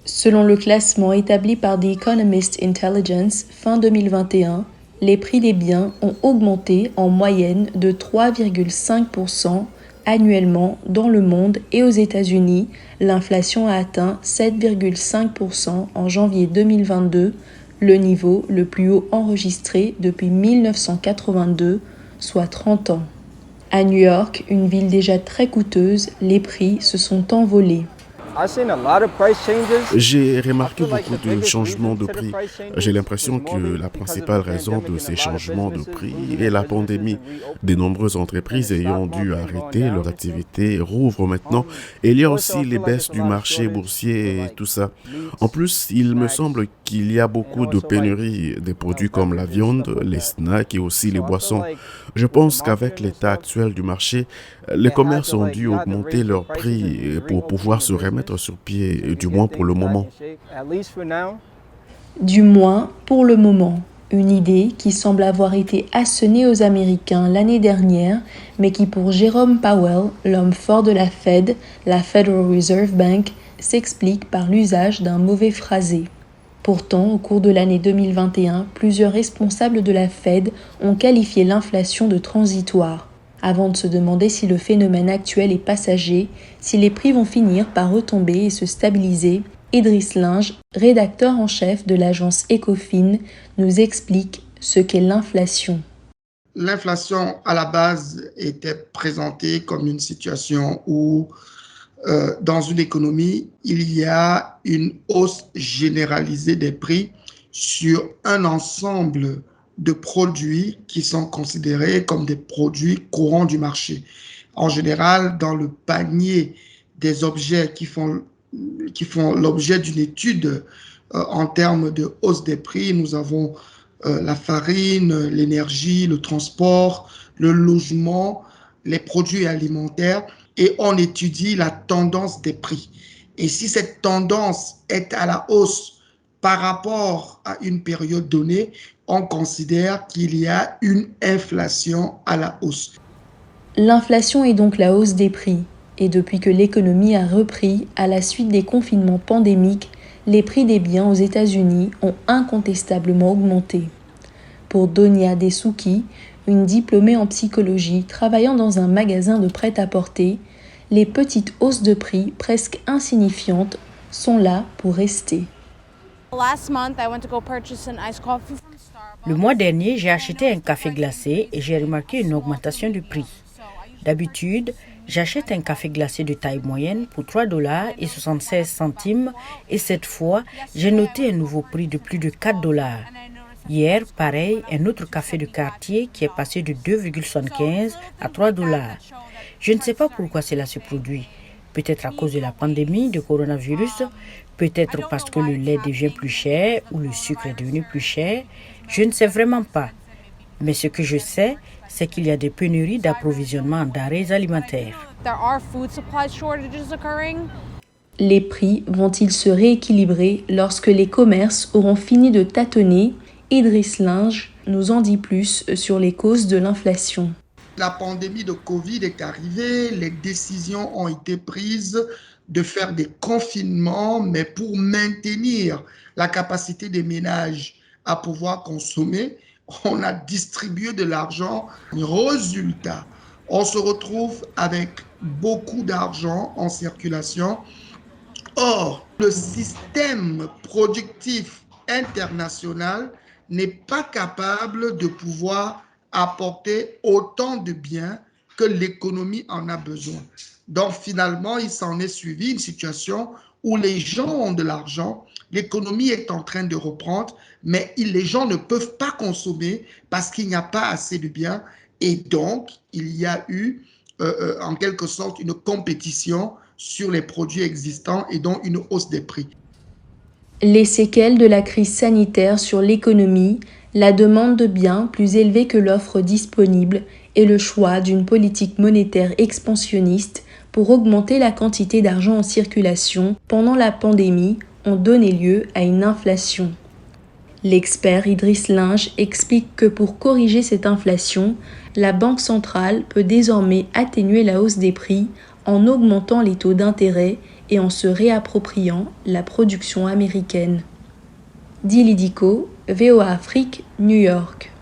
Selon le classement établi par The Economist Intelligence fin 2021, les prix des biens ont augmenté en moyenne de 3,5% annuellement dans le monde et aux États-Unis. L'inflation a atteint 7,5% en janvier 2022, le niveau le plus haut enregistré depuis 1982, soit 30 ans. À New York, une ville déjà très coûteuse, les prix se sont envolés. J'ai remarqué beaucoup de changements de prix. J'ai l'impression que la principale raison de ces changements de prix est la pandémie. De nombreuses entreprises ayant dû arrêter leur activité rouvrent maintenant et il y a aussi les baisses du marché boursier et tout ça. En plus, il me semble qu'il y a beaucoup de pénuries des produits comme la viande, les snacks et aussi les boissons. Je pense qu'avec l'état actuel du marché, les commerces ont dû augmenter leurs prix pour pouvoir se remettre sur pied, du moins pour le moment. Du moins pour le moment. Une idée qui semble avoir été assonée aux Américains l'année dernière, mais qui pour Jérôme Powell, l'homme fort de la Fed, la Federal Reserve Bank, s'explique par l'usage d'un mauvais phrasé. Pourtant, au cours de l'année 2021, plusieurs responsables de la Fed ont qualifié l'inflation de transitoire, avant de se demander si le phénomène actuel est passager, si les prix vont finir par retomber et se stabiliser. Idriss Linge, rédacteur en chef de l'agence Ecofin, nous explique ce qu'est l'inflation. L'inflation, à la base, était présentée comme une situation où, dans une économie, il y a une hausse généralisée des prix sur un ensemble de produits qui sont considérés comme des produits courants du marché. En général, dans le panier des objets qui font l'objet d'une étude en termes de hausse des prix, nous avons la farine, l'énergie, le transport, le logement, les produits alimentaires, et on étudie la tendance des prix. Et si cette tendance est à la hausse par rapport à une période donnée, on considère qu'il y a une inflation à la hausse. L'inflation est donc la hausse des prix. Et depuis que l'économie a repris à la suite des confinements pandémiques, les prix des biens aux États-Unis ont incontestablement augmenté. Pour Donia Dessouki, une diplômée en psychologie travaillant dans un magasin de prêt-à-porter, les petites hausses de prix presque insignifiantes sont là pour rester. Le mois dernier, j'ai acheté un café glacé et j'ai remarqué une augmentation du prix. D'habitude, j'achète un café glacé de taille moyenne pour $3,76 et cette fois, j'ai noté un nouveau prix de plus de $4. Hier, pareil, un autre café de quartier qui est passé de 2,75 à $3. Je ne sais pas pourquoi cela se produit. Peut-être à cause de la pandémie de coronavirus, peut-être parce que le lait devient plus cher ou le sucre est devenu plus cher. Je ne sais vraiment pas. Mais ce que je sais, c'est qu'il y a des pénuries d'approvisionnement en denrées alimentaires. Les prix vont-ils se rééquilibrer lorsque les commerces auront fini de tâtonner? Idriss Linge nous en dit plus sur les causes de l'inflation. La pandémie de Covid est arrivée, les décisions ont été prises de faire des confinements, mais pour maintenir la capacité des ménages à pouvoir consommer, on a distribué de l'argent. Résultat, on se retrouve avec beaucoup d'argent en circulation. Or, le système productif international n'est pas capable de pouvoir apporter autant de biens que l'économie en a besoin. Donc finalement, il s'en est suivi une situation où les gens ont de l'argent, l'économie est en train de reprendre, mais les gens ne peuvent pas consommer parce qu'il n'y a pas assez de biens et donc il y a eu en quelque sorte une compétition sur les produits existants et donc une hausse des prix. Les séquelles de la crise sanitaire sur l'économie, la demande de biens plus élevée que l'offre disponible et le choix d'une politique monétaire expansionniste pour augmenter la quantité d'argent en circulation pendant la pandémie ont donné lieu à une inflation. L'expert Idriss Linge explique que pour corriger cette inflation, la Banque centrale peut désormais atténuer la hausse des prix en augmentant les taux d'intérêt et en se réappropriant la production américaine. Dili Diko, VOA Afrique, New York.